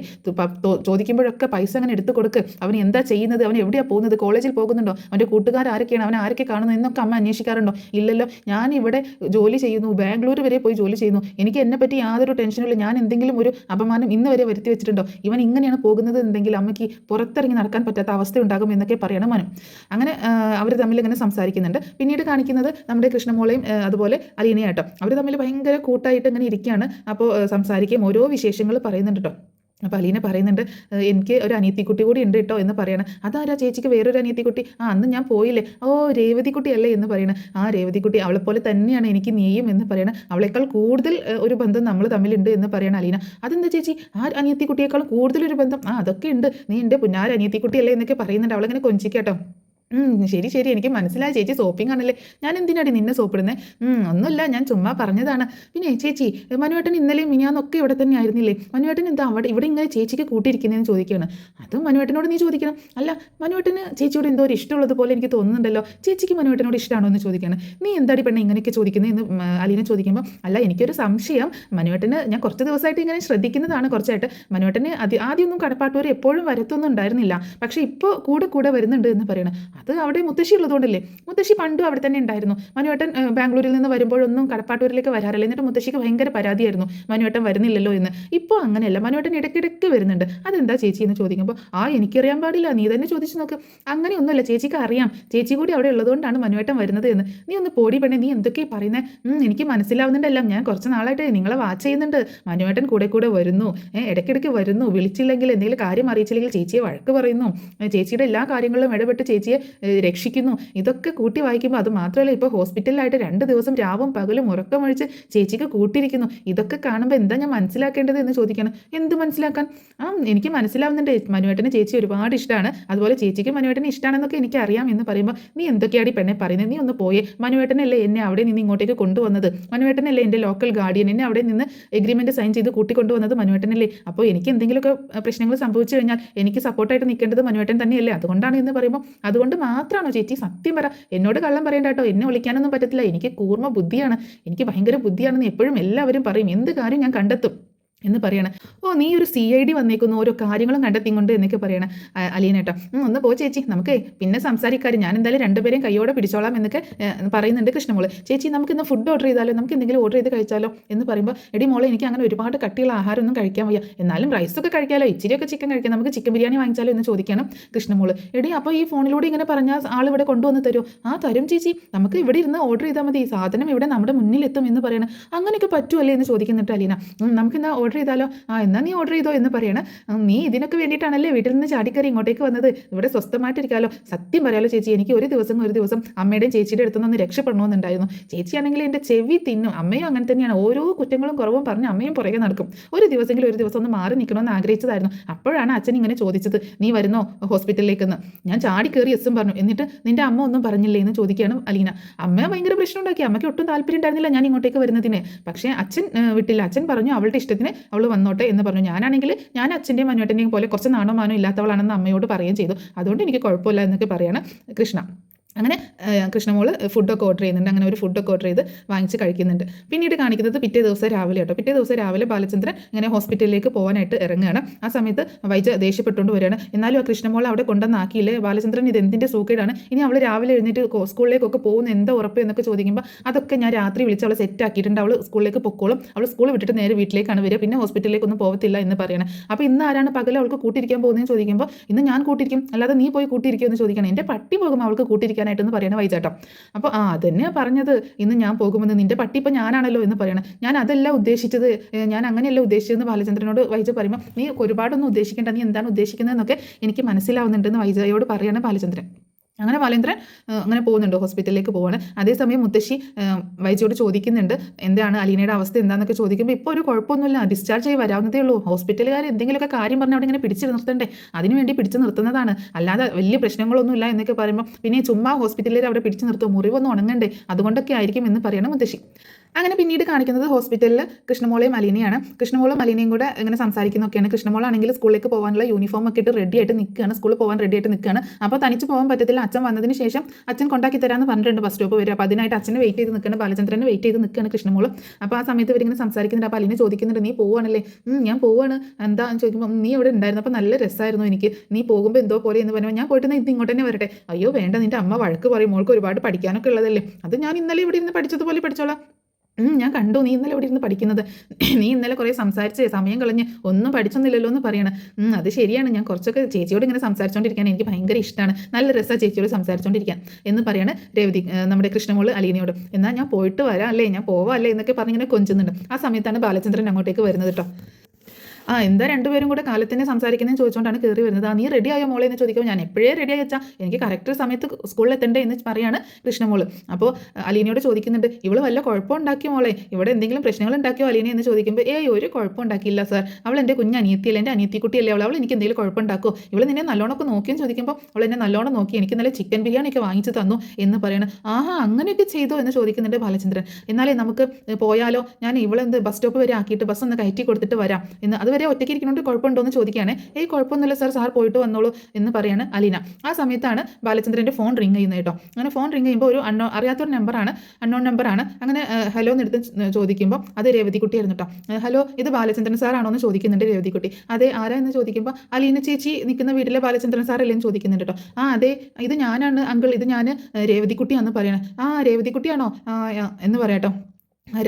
ചോദിക്കുമ്പോഴൊക്കെ പൈസ അങ്ങനെ എടുത്തു കൊടുക്ക്, അവൻ എന്താ ചെയ്യുന്നത്, അവൻ എവിടെയാണ് പോകുന്നത്, കോളേജിൽ പോകുന്നുണ്ടോ, അവൻ്റെ കൂട്ടുകാർ ആരൊക്കെയാണ്, അവൻ ആരൊക്കെ കാണുന്നു എന്നൊക്കെ അമ്മ അന്വേഷിക്കാറുണ്ടോ? ഇല്ലല്ലോ, ഞാൻ ഇവിടെ ജോലി ചെയ്യുന്നു, ബാംഗ്ലൂർ വരെ പോയി ജോലി ചെയ്യുന്നു, എനിക്ക് എന്നെപ്പറ്റി യാതൊരു ടെൻഷനുമില്ല, ഞാൻ എന്തെങ്കിലും ഒരു അപമാനം ഇന്ന് വരെ വരുത്തി വെച്ചിട്ടുണ്ടോ, ഇവൻ ഇങ്ങനെയാണ് പോകുന്നത് എന്നെങ്കിൽ അമ്മയ്ക്ക് പുറത്തിറങ്ങി നടക്കാൻ പറ്റാത്ത അവസ്ഥ ഉണ്ടാകും എന്നൊക്കെ പറയണം മനു. അങ്ങനെ അവർ തമ്മിൽ ഇങ്ങനെ സംസാരിക്കുന്നുണ്ട്. പിന്നീട് കാണിക്കുന്നത് നമ്മുടെ കൃഷ്ണമോളയും അതുപോലെ അലീനയാട്ടോ, അവർ തമ്മിൽ ഭയങ്കര കൂട്ടായിട്ട് ഇങ്ങനെ ഇരിക്കുകയാണ്. അപ്പോൾ സംസാരിക്കുകയും ഓരോ വിശേഷങ്ങൾ പറയുന്നുണ്ട് കേട്ടോ. അപ്പോൾ അലീന പറയുന്നുണ്ട്, എനിക്ക് ഒരു അനിയത്തിക്കുട്ടി കൂടി ഉണ്ട് കേട്ടോ എന്ന് പറയണം. അതാരാ ചേച്ചിക്ക് വേറൊരു അനിയത്തിക്കുട്ടി? അന്ന് ഞാൻ പോയില്ലേ, ഓ രേവതിക്കുട്ടി അല്ലേ എന്ന് പറയണം. ആ രേവതിക്കുട്ടി അവളെപ്പോലെ തന്നെയാണ് എനിക്ക് നീയും എന്ന് പറയണം. അവളേക്കാൾ കൂടുതൽ ഒരു ബന്ധം നമ്മൾ തമ്മിലുണ്ട് എന്ന് പറയണം അലീന. അതെന്താ ചേച്ചി, ആ അനിയത്തിക്കുട്ടിയേക്കാൾ കൂടുതലൊരു ബന്ധം? അതൊക്കെ ഉണ്ട്, നീ എൻ്റെ പുന്നാര അനിയത്തിക്കുട്ടി അല്ലേ എന്നൊക്കെ പറയുന്നുണ്ട്. അവളിങ്ങനെ കൊഞ്ചിക്കാട്ടോ. ശരി ശരി, എനിക്ക് മനസ്സിലായി ചേച്ചി സോപ്പിംഗ് ആണല്ലേ, ഞാൻ എന്തിനാടി നിന്നെ സോപ്പിടുന്നത്? ഒന്നുമില്ല, ഞാൻ ചുമ്മാ പറഞ്ഞതാണ്. പിന്നെ ചേച്ചി, മനുവേട്ടൻ ഇന്നലെയും മിനിയാന്നൊക്കെ ഇവിടെ തന്നെ ആയിരുന്നില്ലേ, മനുവേട്ടൻ എന്താ ഇവിടെ ഇങ്ങനെ ചേച്ചിക്ക് കൂട്ടിയിരിക്കുന്നതെന്ന് ചോദിക്കുകയാണ്. അതും മനുവേട്ടനോട് നീ ചോദിക്കണം. അല്ല, മനുവേട്ടന് ചേച്ചിയോട് എന്തോ ഒരു ഇഷ്ടമുള്ളതുപോലെ എനിക്ക് തോന്നുന്നുണ്ടല്ലോ, ചേച്ചിക്ക് മനുവേട്ടനോട് ഇഷ്ടമാണോ എന്ന് ചോദിക്കുകയാണ്. നീ എന്താടി പെണ്ണെ ഇങ്ങനെയൊക്കെ ചോദിക്കുന്നത് എന്ന് അലീന ചോദിക്കുമ്പോൾ, അല്ല എനിക്കൊരു സംശയം, മനുവേട്ടന് ഞാൻ കുറച്ച് ദിവസമായിട്ട് ഇങ്ങനെ ശ്രദ്ധിക്കുന്നതാണ്, കുറച്ചായിട്ട് മനുവേട്ടന് ആദ്യമൊന്നും കടപ്പാട്ടൂർ എപ്പോഴും വരത്തൊന്നും ഉണ്ടായിരുന്നില്ല, പക്ഷേ ഇപ്പോൾ കൂടെ വരുന്നുണ്ട് എന്ന് പറയണം. അത് അവിടെ മുത്തശ്ശി ഉള്ളതുകൊണ്ടല്ലേ, മുത്തശ്ശി പണ്ടും അവിടെ തന്നെ ഉണ്ടായിരുന്നു. മനുവേട്ടൻ ബാംഗ്ലൂരിൽ നിന്ന് വരുമ്പോഴൊന്നും കടപ്പാട്ടൂരിലേക്ക് വരാറില്ല. എന്നിട്ട് മുത്തശ്ശിക്ക് ഭയങ്കര പരാതിയായിരുന്നു മനുവേട്ടൻ വരുന്നില്ലല്ലോ എന്ന്. ഇപ്പോൾ അങ്ങനെയല്ല, മനുവേട്ടൻ ഇടയ്ക്കിടയ്ക്ക് വരുന്നുണ്ട്. അതെന്താ ചേച്ചി എന്ന് ചോദിക്കുമ്പോൾ, എനിക്കറിയാൻ പാടില്ല, നീ തന്നെ ചോദിച്ചു നോക്ക്. അങ്ങനെയൊന്നുമല്ല, ചേച്ചിക്ക് അറിയാം, ചേച്ചി കൂടി അവിടെ ഉള്ളതുകൊണ്ടാണ് മനുവേട്ടൻ വരുന്നത് എന്ന്. നീ ഒന്ന് പോടി പെണ്ണേ, നീ എന്തൊക്കെയാണ് പറയുന്നത്? എനിക്ക് മനസ്സിലാവുന്നുണ്ടല്ലോ, ഞാൻ കുറച്ച് നാളായിട്ട് നിങ്ങളെ വാച്ച് ചെയ്യുന്നുണ്ട്. മനുവേട്ടൻ കൂടെ വരുന്നു, ഇടയ്ക്കിടയ്ക്ക് വരുന്നു, വിളിച്ചില്ലെങ്കിൽ എന്തെങ്കിലും കാര്യം അറിയിച്ചില്ലെങ്കിൽ ചേച്ചിയെ വഴക്ക് പറയുന്നു, ചേച്ചിയുടെ എല്ലാ കാര്യങ്ങളിലും ഇടപെട്ട് ചേച്ചിയെ രക്ഷിക്കുന്നു. ഇതൊക്കെ കൂട്ടി വായിക്കുമ്പോൾ, അത് മാത്രമല്ല ഇപ്പോൾ ഹോസ്പിറ്റലിലായിട്ട് 2 ദിവസം രാവും പകലും ഉറക്കമൊഴിച്ച് ചേച്ചിക്ക് കൂട്ടിയിരിക്കുന്നു. ഇതൊക്കെ കാണുമ്പോൾ എന്താ ഞാൻ മനസ്സിലാക്കേണ്ടത് എന്ന് ചോദിക്കണം. എന്ത് മനസ്സിലാക്കാൻ? എനിക്ക് മനസ്സിലാവുന്നുണ്ട്, മനുവേട്ടന് ചേച്ചി ഒരുപാട് ഇഷ്ടമാണ്, അതുപോലെ ചേച്ചിക്ക് മനുവേട്ടന് ഇഷ്ടമാണെന്നൊക്കെ എനിക്ക് അറിയാം എന്ന് പറയുമ്പോൾ, നീ എന്തൊക്കെയാണ് പെണ്ണെ പറയുന്നത്? നീ ഒന്ന് പോയേ, മനുവേട്ടനല്ലേ എന്നെ അവിടെ നിന്ന് ഇങ്ങോട്ടേക്ക് കൊണ്ടുവന്നത്, മനുവേട്ടനല്ലേ എൻ്റെ ലോക്കൽ ഗാർഡിയൻ, എന്നെ അവിടെ നിന്ന് എഗ്രിമെൻറ്റ് സൈൻ ചെയ്ത് കൂട്ടിക്കൊണ്ടുവന്നത് മനുവേട്ടനല്ലേ. അപ്പോൾ എനിക്ക് എന്തെങ്കിലുമൊക്കെ പ്രശ്നങ്ങൾ സംഭവിച്ചു കഴിഞ്ഞാൽ എനിക്ക് സപ്പോർട്ടായിട്ട് നിൽക്കേണ്ടത് മനുവേട്ടൻ തന്നെയല്ലേ, അതുകൊണ്ടാണ് എന്ന് പറയുമ്പോൾ, അതുകൊണ്ട് മാത്രമാണോ ചേച്ചി? സത്യം പറ, എന്നോട് കള്ളം പറയണ്ട കേട്ടോ, എന്നെ വിളിക്കാനൊന്നും പറ്റത്തില്ല, എനിക്ക് കൂർമ്മ ബുദ്ധിയാണ്, എനിക്ക് ഭയങ്കര ബുദ്ധിയാണെന്ന് എപ്പോഴും എല്ലാവരും പറയും, എന്ത് കാര്യം ഞാൻ കണ്ടെത്തും എന്ന് പറയണം. നീ ഒരു CID വന്നേക്കുന്നു, ഓരോ കാര്യങ്ങളും കണ്ടെത്തിക്കൊണ്ട് എന്നൊക്കെ പറയണം അലീനേട്ടോ. ഒന്ന് പോ ചേച്ചി, നമുക്ക് പിന്നെ സംസാരിക്കാറ്, ഞാൻ എന്തായാലും രണ്ടുപേരെയും കൈയോടെ പിടിച്ചോളാം എന്നൊക്കെ പറയുന്നുണ്ട് കൃഷ്ണമോള്. ചേച്ചി നമുക്ക് ഇന്ന് ഫുഡ് ഓർഡർ ചെയ്താലോ, നമുക്ക് എന്തെങ്കിലും ഓർഡർ ചെയ്ത് കഴിച്ചാലോ എന്ന് പറയുമ്പോൾ, എടി മോളെ എനിക്ക് അങ്ങനെ ഒരുപാട് കട്ടിയുള്ള ആഹാരമൊന്നും കഴിക്കാൻ വയ്യ, എന്നാലും റൈസൊക്കെ കഴിക്കാമല്ലോ, ഇച്ചിരിയൊക്കെ ചിക്കൻ കഴിക്കാം, നമുക്ക് ചിക്കൻ ബിരിയാണി വാങ്ങിച്ചാലോ എന്ന് ചോദിക്കണം കൃഷ്ണമോള്. എടി അപ്പോൾ ഈ ഫോണിലൂടെ ഇങ്ങനെ പറഞ്ഞാൽ ആളിവിടെ കൊണ്ടുവന്ന് തരുമോ? തരും ചേച്ചി, നമുക്ക് ഇവിടെ ഇരുന്ന് ഓർഡർ ചെയ്താൽ മതി, സാധനം ഇവിടെ നമ്മുടെ മുന്നിലെത്തും എന്ന് പറയണം. അങ്ങനെയൊക്കെ പറ്റുമല്ലേ എന്ന് ചോദിക്കുന്നുണ്ട് അലീന. നമുക്കിന്ന് ഓർഡർ ചെയ്താലോ? എന്നാൽ നീ ഓർഡർ ചെയ്തോ എന്ന് പറയണം. നീ ഇതിനൊക്കെ വേണ്ടിയിട്ടാണല്ലേ വീട്ടിൽ നിന്ന് ചാടിക്കറി ഇങ്ങോട്ടേക്ക് വന്നത്, ഇവിടെ സ്വസ്ഥമായിട്ടിരിക്കാമല്ലോ. സത്യം പറയാലോ ചേച്ചി, എനിക്ക് ഒരു ദിവസം അമ്മയുടെയും ചേച്ചിയുടെ അടുത്തുനിന്ന് രക്ഷപ്പെടണമെന്നുണ്ടായിരുന്നു. ചേച്ചിയാണെങ്കിൽ എൻ്റെ ചെവി തിന്നും, അമ്മയും അങ്ങനെ തന്നെയാണ്, ഓരോ കുറ്റങ്ങളും കുറവും പറഞ്ഞ് അമ്മയും പുറകെ നടക്കും. ഒരു ദിവസം ഒന്ന് മാറി നിൽക്കണമെന്ന് ആഗ്രഹിച്ചതായിരുന്നു. അപ്പോഴാണ് അച്ഛൻ ഇങ്ങനെ ചോദിച്ചത്, നീ വരുന്നോ ഹോസ്പിറ്റലിലേക്കെന്ന്. ഞാൻ ചാടി കയറി എസ്സും പറഞ്ഞു. എന്നിട്ട് നിൻ്റെ അമ്മ ഒന്നും പറഞ്ഞില്ലേ എന്ന് ചോദിക്കുകയാണ് അലീന. അമ്മ ഭയങ്കര പ്രശ്നം ഉണ്ടാക്കി, അമ്മയ്ക്ക് ഒട്ടും താല്പര്യം ഉണ്ടായിരുന്നില്ല ഞാൻ ഇങ്ങോട്ടേക്ക് വരുന്നതിന്, പക്ഷേ അച്ഛൻ വിട്ടില്ല. അച്ഛൻ പറഞ്ഞു അവളുടെ ഇഷ്ടത്തിന് അവൾ വന്നോട്ടെ എന്ന് പറഞ്ഞു. ഞാനാണെങ്കിൽ ഞാൻ അച്ഛൻ്റെയും മനുവേട്ടൻ്റെയും പോലെ കുറച്ച് നാണോ മാനോ ഇല്ലാത്തവളാണെന്ന് അമ്മയോട് പറയുകയും ചെയ്തു, അതുകൊണ്ട് എനിക്ക് കുഴപ്പമില്ല എന്നൊക്കെ പറയാണ് കൃഷ്ണ. അങ്ങനെ കൃഷ്ണമോള് ഫുഡൊക്കെ ഓർഡർ ചെയ്യുന്നുണ്ട്. അങ്ങനെ ഒരു ഫുഡൊക്കെ ഓർഡർ ചെയ്ത് വാങ്ങിച്ച് കഴിക്കുന്നുണ്ട്. പിന്നീട് കാണിക്കുന്നത് പിറ്റേ ദിവസം രാവിലെ കേട്ടോ. പിറ്റേ ദിവസം രാവിലെ ബാലചന്ദ്രൻ ഇങ്ങനെ ഹോസ്പിറ്റലിലേക്ക് പോകാനായിട്ട് ഇറങ്ങുകയാണ്. ആ സമയത്ത് വൈജ ദേഷ്യപ്പെട്ടുകൊണ്ട് വരികയാണ്. എന്നാലും ആ കൃഷ്ണമോളെ അവിടെ കൊണ്ടുവന്നാക്കിയില്ലേ ബാലചന്ദ്രൻ, ഇത് എന്തിൻ്റെ സൂക്കേടാണ്, ഇനി അവൾ രാവിലെ എഴുന്നേറ്റ് സ്കൂളിലേക്കൊക്കെ പോകുന്ന എന്താ ഉറപ്പ് എന്നൊക്കെ ചോദിക്കുമ്പോൾ, അതൊക്കെ ഞാൻ രാത്രി വിളിച്ച് അവളെ സെറ്റ് ആക്കിയിട്ടുണ്ട്, അവൾ സ്കൂളിലേക്ക് പൊക്കോളും, അവൾ സ്കൂൾ വിട്ടിട്ട് നേരെ വീട്ടിലേക്കാണ് വരിക, പിന്നെ ഹോസ്പിറ്റലിലേക്കൊന്നും പോകത്തില്ല എന്ന് പറയണം. അപ്പോൾ ഇന്ന് ആരാണ് പകൽ അവൾക്ക് കൂട്ടിരിക്കാൻ പോകുന്നതെന്ന് ചോദിക്കുമ്പോൾ, ഇന്ന് ഞാൻ കൂട്ടിരിക്കും, അല്ലാതെ നീ പോയി കൂട്ടിയിരിക്കുമെന്ന് ചോദിക്കണം. എൻ്റെ പട്ടി പോകും അവൾക്ക് കൂട്ടിരിക്കാൻ ആയിട്ടെന്ന് പറയണ വൈചേട്ടം. അപ്പോൾ അതന്നെയാണ് പറഞ്ഞത്, ഇന്ന് ഞാൻ പോകുമെന്ന്, നിൻ്റെ പട്ടി ഇപ്പം ഞാനാണല്ലോ എന്ന് പറയണം. ഞാൻ അതല്ല ഉദ്ദേശിച്ചത്, ഞാൻ അങ്ങനെയല്ല ഉദ്ദേശിച്ചതെന്ന് ബാലചന്ദ്രനോട് വൈജ പറയുമ്പോൾ, നീ ഒരുപാടൊന്നും ഉദ്ദേശിക്കേണ്ട, നീ എന്താണ് ഉദ്ദേശിക്കുന്നതെന്നൊക്കെ എനിക്ക് മനസ്സിലാവുന്നുണ്ടെന്ന് വൈജയോട് പറയാണ് ബാലചന്ദ്രൻ. അങ്ങനെ ബാലേന്ദ്രൻ അങ്ങനെ പോകുന്നുണ്ട്, ഹോസ്പിറ്റലിലേക്ക് പോവാണ്. അതേസമയം മുത്തശ്ശി വൈജയോട് ചോദിക്കുന്നുണ്ട് എന്താണ് അലീനയുടെ അവസ്ഥ എന്താണെന്നൊക്കെ ചോദിക്കുമ്പോൾ, ഇപ്പോൾ ഒരു കുഴപ്പമൊന്നുമില്ല, ഡിസ്ചാർജ് ആയി വരാവുന്നതേ ഉള്ളൂ, ഹോസ്പിറ്റലുകാർ എന്തെങ്കിലുമൊക്കെ കാര്യം പറഞ്ഞാൽ അവിടെ ഇങ്ങനെ പിടിച്ച് നിർത്തണ്ടേ, അതിനുവേണ്ടി പിടിച്ച് നിർത്തുന്നതാണ്, അല്ലാതെ വലിയ പ്രശ്നങ്ങളൊന്നുമില്ല എന്നൊക്കെ പറയുമ്പോൾ, പിന്നെ ചുമ്മാ ഹോസ്പിറ്റലിൽ അവിടെ പിടിച്ച് നിർത്തും, മുറിവൊന്നും ഉണങ്ങണ്ടേ, അതുകൊണ്ടൊക്കെ ആയിരിക്കും എന്ന് പറയണം മുത്തശ്ശി. അങ്ങനെ പിന്നീട് കാണിക്കുന്നത് ഹോസ്പിറ്റലിൽ കൃഷ്ണമോളെയും അലീനയാണ്. കൃഷ്ണമോളും അലീനയും കൂടെ ഇങ്ങനെ സംസാരിക്കുന്നൊക്കെയാണ്. കൃഷ്ണമോളാണെങ്കിൽ സ്കൂളിലേക്ക് പോകാനുള്ള യൂണിഫോം ഒക്കെ ഇട്ട് റെഡി ആയിട്ട് നിൽക്കുകയാണ്, സ്കൂളിൽ പോകാൻ റെഡി ആയിട്ട് നിൽക്കുകയാണ്. അപ്പോൾ തനിച്ച് പോകാൻ പറ്റത്തില്ല, അച്ഛൻ വന്നതിന് ശേഷം അച്ഛൻ കൊണ്ടാക്കി തരാമെന്ന് പറഞ്ഞിട്ടുണ്ട് ബസ് സ്റ്റോപ്പ് വരെ. അപ്പോൾ അതിനായിട്ട് അച്ഛനെ വെയിറ്റ് ചെയ്ത് നിൽക്കുകയാണ്, ബാലചന്ദ്രനെ വെയിറ്റ് ചെയ്ത് നിൽക്കുകയാണ് കൃഷ്ണമോളും. അപ്പോൾ ആ സമയത്ത് ഇവരിങ്ങനെ സംസാരിക്കുന്നുണ്ട്. അപ്പോൾ അലീന ചോദിക്കുന്നുണ്ട്, നീ പോവുകയാണല്ലേ? ഞാൻ പോവാണ്, എന്താ എന്ന് ചോദിക്കുമ്പോൾ നീ ഇവിടെ ഉണ്ടായിരുന്നു, അപ്പോൾ നല്ല രസമായിരുന്നു എനിക്ക്, നീ പോകുമ്പോൾ എന്തോ പോലെ എന്ന് പറയുമ്പോൾ ഞാൻ പോയിട്ട് ഇത് ഇങ്ങോട്ട് തന്നെ വരട്ടെ. അയ്യോ വേണ്ട, നിൻ്റെ അമ്മ വഴക്ക് പറയും, മോൾക്ക് ഒരുപാട് പഠിക്കാനൊക്കെ ഉള്ളതല്ലേ, അത് ഞാൻ ഇന്നലെ ഇവിടെ ഇരുന്ന് പഠിച്ചതുപോലെ പഠിച്ചോളാം. ഞാൻ കണ്ടു നീ ഇന്നലെ ഇവിടെ ഇരുന്ന് പഠിക്കുന്നത്, നീ ഇന്നലെ കുറേ സംസാരിച്ച് സമയം കളഞ്ഞ് ഒന്നും പഠിച്ചൊന്നുമില്ലല്ലോ എന്ന് പറയണം. അത് ശരിയാണ്, ഞാൻ കുറച്ചൊക്കെ ചേച്ചിയോട് ഇങ്ങനെ സംസാരിച്ചുകൊണ്ടിരിക്കാൻ എനിക്ക് ഭയങ്കര ഇഷ്ടമാണ്, നല്ല രസമാണ് ചേച്ചിയോട് സംസാരിച്ചുകൊണ്ടിരിക്കാൻ എന്ന് പറയാണ് രേവതി നമ്മുടെ കൃഷ്ണമോള് അലീനയോട്. എന്നാൽ ഞാൻ പോയിട്ട് വരാം അല്ലേ, ഞാൻ പോവാം അല്ലേ എന്നൊക്കെ പറഞ്ഞിങ്ങനെ കൊഞ്ചുന്നുണ്ട്. ആ സമയത്താണ് ബാലചന്ദ്രൻ അങ്ങോട്ടേക്ക് വരുന്നത് കേട്ടോ. എന്താ രണ്ടുപേരും കൂടെ കാലത്തിനെ സംസാരിക്കുന്നതെന്ന് ചോദിച്ചുകൊണ്ടാണ് കയറി വരുന്നത്. നീ റെഡി ആയോ മോളെ എന്ന് ചോദിക്കുമ്പോൾ ഞാൻ എപ്പോഴേ റെഡി ആയി വെച്ചാൽ എനിക്ക് കറക്റ്റ് സമയത്ത് സ്കൂളിൽ എത്തണ്ടേ എന്ന് പറയാണ് കൃഷ്ണമോള്. അപ്പോൾ അലീനയോട് ചോദിക്കുന്നുണ്ട്, ഇവള് വല്ല കുഴപ്പം ഉണ്ടാക്കിയോ മോളെ, ഇവിടെ എന്തെങ്കിലും പ്രശ്നങ്ങൾ ഉണ്ടാക്കിയോ അലീന എന്ന് ചോദിക്കുമ്പോൾ ഒരു കുഴപ്പം ഉണ്ടാക്കിയില്ല സാർ, അവൾ എൻ്റെ കുഞ്ഞ് അനിയത്തിയല്ല, എൻ്റെ അനിയത്തിക്കുട്ടിയല്ലേ അവൾ എനിക്ക് എന്തെങ്കിലും കുഴപ്പമുണ്ടാക്കുമോ, ഇവൾ നിന്നെ നല്ലോണമൊക്കെ നോക്കിയെന്ന് ചോദിക്കുമ്പോൾ അവൾ എന്നെ നല്ലോണം നോക്കി, എനിക്ക് നല്ല ചിക്കൻ ബിരിയാണി ഒക്കെ വാങ്ങിച്ച് തന്നു എന്ന് പറയണം. അങ്ങനെയൊക്കെ ചെയ്തോ എന്ന് ചോദിക്കുന്നുണ്ട് ബാലചന്ദ്രൻ. എന്നാലേ നമുക്ക് പോയാലോ, ഞാൻ ഇവളെന്ത് ബസ് സ്റ്റോപ്പ് വരെ ആക്കിയിട്ട് ബസ് ഒന്ന് കയറ്റി കൊടുത്തിട്ട് വരാം എന്ന്, അതുവരെ ഒറ്റയ്ക്ക് ഇരിക്കുന്നതുകൊണ്ട് കുഴപ്പമുണ്ടോ എന്ന് ചോദിക്കുകയാണ്. കുഴപ്പമൊന്നുമില്ല സാർ പോയിട്ട് വന്നോളൂ എന്ന് പറയാണ് അലീന. ആ സമയത്താണ് ബാലചന്ദ്രൻ്റെ ഫോൺ റിങ് ചെയ്യുന്നത് കേട്ടോ. അങ്ങനെ ഫോൺ റിങ് ചെയ്യുമ്പോൾ ഒരു അറിയാത്തൊരു അൺനോൺ നമ്പറാണ്. അങ്ങനെ ഹലോ എന്നെടുത്ത് ചോദിക്കുമ്പോൾ അത് രേവതിക്കുട്ടിയായിരുന്നു കേട്ടോ. ഹലോ, ഇത് ബാലചന്ദ്രൻ സാറാണോ എന്ന് ചോദിക്കുന്നുണ്ട് രേവതിക്കുട്ടി. അതെ, ആരാ എന്ന് ചോദിക്കുമ്പോൾ അലീന ചേച്ചി നിൽക്കുന്ന വീട്ടിലെ ബാലചന്ദ്രൻ സാറല്ലേ എന്ന് ചോദിക്കുന്നുണ്ട് കേട്ടോ. അതെ, ഇത് ഞാനാണ് അങ്കിൾ, ഇത് ഞാൻ രേവതിക്കുട്ടിയാണെന്ന് പറയണം. രേവതിക്കുട്ടിയാണോ എന്ന് പറയാട്ടോ.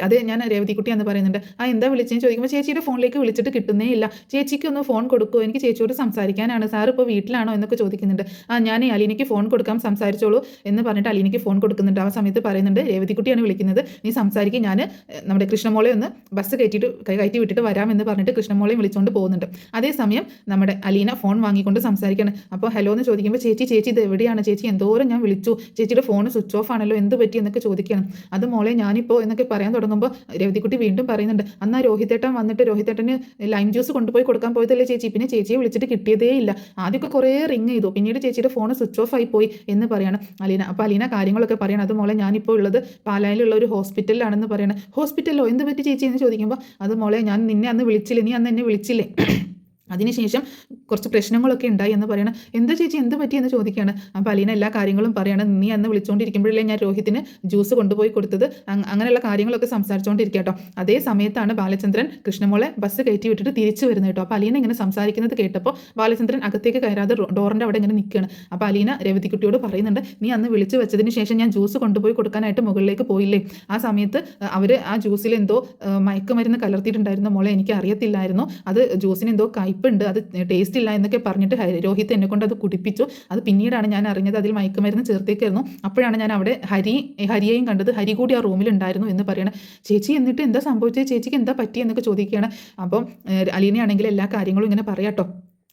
അതെ, ഞാൻ രേവതിക്കുട്ടിയാന്ന് പറയുന്നുണ്ട്. എന്താ വിളിച്ചെന്ന് ചോദിക്കുമ്പോൾ ചേച്ചിയുടെ ഫോണിലേക്ക് വിളിച്ചിട്ട് കിട്ടുന്നേ ഇല്ല, ചേച്ചിക്ക് ഒന്ന് ഫോൺ കൊടുക്കുമോ, എനിക്ക് ചേച്ചിയോട് സംസാരിക്കാനാണ്, സാർ ഇപ്പോൾ വീട്ടിലാണോ എന്നൊക്കെ ചോദിക്കുന്നുണ്ട്. ഞാൻ അലീനയ്ക്ക് ഫോൺ കൊടുക്കാം, സംസാരിച്ചോളൂ എന്ന് പറഞ്ഞിട്ട് അലീനയ്ക്ക് ഫോൺ കൊടുക്കുന്നുണ്ട്. ആ സമയത്ത് പറയുന്നുണ്ട് രേവതിക്കുട്ടിയാണ് വിളിക്കുന്നത്, നീ സംസാരിക്കും, ഞാൻ നമ്മുടെ കൃഷ്ണമോളെ ഒന്ന് ബസ് കയറ്റി വിട്ടിട്ട് വരാമെന്ന് പറഞ്ഞിട്ട് കൃഷ്ണമോളെയും വിളിച്ചുകൊണ്ട് പോകുന്നുണ്ട്. അതേസമയം നമ്മുടെ അലീന ഫോൺ വാങ്ങിക്കൊണ്ട് സംസാരിക്കുകയാണ്. അപ്പോൾ ഹലോ എന്ന് ചോദിക്കുമ്പോൾ ചേച്ചി ഇത് എവിടെയാണ് ചേച്ചി, എന്തോരം ഞാൻ വിളിച്ചു, ചേച്ചിയുടെ ഫോൺ സ്വിച്ച് ഓഫ് ആണല്ലോ, എന്ത് പറ്റി എന്നൊക്കെ ചോദിക്കുകയാണ്. അത് മോളെ ഞാനിപ്പോൾ എന്നൊക്കെ പറയാൻ തുടങ്ങുമ്പോൾ രേവതിക്കുട്ടി വീണ്ടും പറയുന്നുണ്ട്, അന്നാ രോഹിതേട്ടൻ വന്നിട്ട് രോഹിതേട്ടന് ലൈം ജ്യൂസ് കൊണ്ടുപോയി കൊടുക്കാൻ പോയതല്ലേ ചേച്ചി, പിന്നെ ചേച്ചിയെ വിളിച്ചിട്ട് കിട്ടിയതേ ഇല്ല, ആദ്യമൊക്കെ കുറേ റിങ് ചെയ്തു, പിന്നീട് ചേച്ചിയുടെ ഫോൺ സ്വിച്ച് ഓഫ് ആയി പോയി എന്ന് പറയണം അലീന. അപ്പോൾ അലീന കാര്യങ്ങളൊക്കെ പറയണം. അത് മോളെ ഞാനിപ്പോൾ ഉള്ളത് പാലായിലുള്ള ഒരു ഹോസ്പിറ്റലിലാണെന്ന് പറയണം. ഹോസ്പിറ്റലോ, എന്ത് പറ്റി ചേച്ചി എന്ന് ചോദിക്കുമ്പോൾ അത് മോളെ ഞാൻ നിന്നെ അന്ന് വിളിച്ചില്ലേ, നീ അന്ന് എന്നെ വിളിച്ചില്ലേ, അതിനുശേഷം കുറച്ച് പ്രശ്നങ്ങളൊക്കെ ഉണ്ടായി എന്ന് പറയണം. എന്താ ചേച്ചി എന്ത് പറ്റിയെന്ന് ചോദിക്കുകയാണ്. അപ്പോൾ അലീന എല്ലാ കാര്യങ്ങളും പറയണം. നീ അന്ന് വിളിച്ചുകൊണ്ടിരിക്കുമ്പോഴല്ലേ ഞാൻ രോഹിത്തിന് ജ്യൂസ് കൊണ്ടുപോയി കൊടുത്തത്, അങ്ങനെയുള്ള കാര്യങ്ങളൊക്കെ സംസാരിച്ചുകൊണ്ടിരിക്കുക കേട്ടോ. അതേ സമയത്താണ് ബാലചന്ദ്രൻ കൃഷ്ണമോളെ ബസ് കയറ്റി വിട്ടിട്ട് തിരിച്ചു വരുന്നത് കേട്ടോ. അപ്പോൾ അലീന ഇങ്ങനെ സംസാരിക്കുന്നത് കേട്ടപ്പോൾ ബാലചന്ദ്രൻ അകത്തേക്ക് കയറാതെ ഡോറിൻ്റെ അവിടെ ഇങ്ങനെ നിൽക്കുകയാണ്. അപ്പോൾ അലീന രേവതിക്കുട്ടിയോട് പറയുന്നുണ്ട്, നീ അന്ന് വിളിച്ച് വെച്ചതിന് ശേഷം ഞാൻ ജ്യൂസ് കൊണ്ടുപോയി കൊടുക്കാനായിട്ട് മുകളിലേക്ക് പോയില്ലേ, ആ സമയത്ത് അവർ ആ ജ്യൂസിൽ എന്തോ മയക്കുമരുന്ന് കലർത്തിയിട്ടുണ്ടായിരുന്നു മോളെ, എനിക്ക് അറിയത്തില്ലായിരുന്നു, അത് ജ്യൂസിന് എന്തോ ഉണ്ട്, അത് ടേസ്റ്റ് ഇല്ല എന്നൊക്കെ പറഞ്ഞിട്ട് രോഹിത് എന്നെ കൊണ്ട് അത് കുടിപ്പിച്ചു, അത് പിന്നീടാണ് ഞാൻ അറിഞ്ഞത് അതിൽ മയക്കുമരുന്ന് ചേർത്തേക്കായിരുന്നു, അപ്പോഴാണ് ഞാൻ അവിടെ ഹരിയെയും കണ്ടത്, ഹരി കൂടി ആ റൂമിൽ ഉണ്ടായിരുന്നു എന്ന് പറയണം. ചേച്ചി എന്നിട്ട് എന്താ സംഭവിച്ചത്, ചേച്ചിക്ക് എന്താ പറ്റി എന്നൊക്കെ ചോദിക്കുകയാണ്. അപ്പം അലീനയാണെങ്കിൽ എല്ലാ കാര്യങ്ങളും ഇങ്ങനെ പറയാട്ടോ,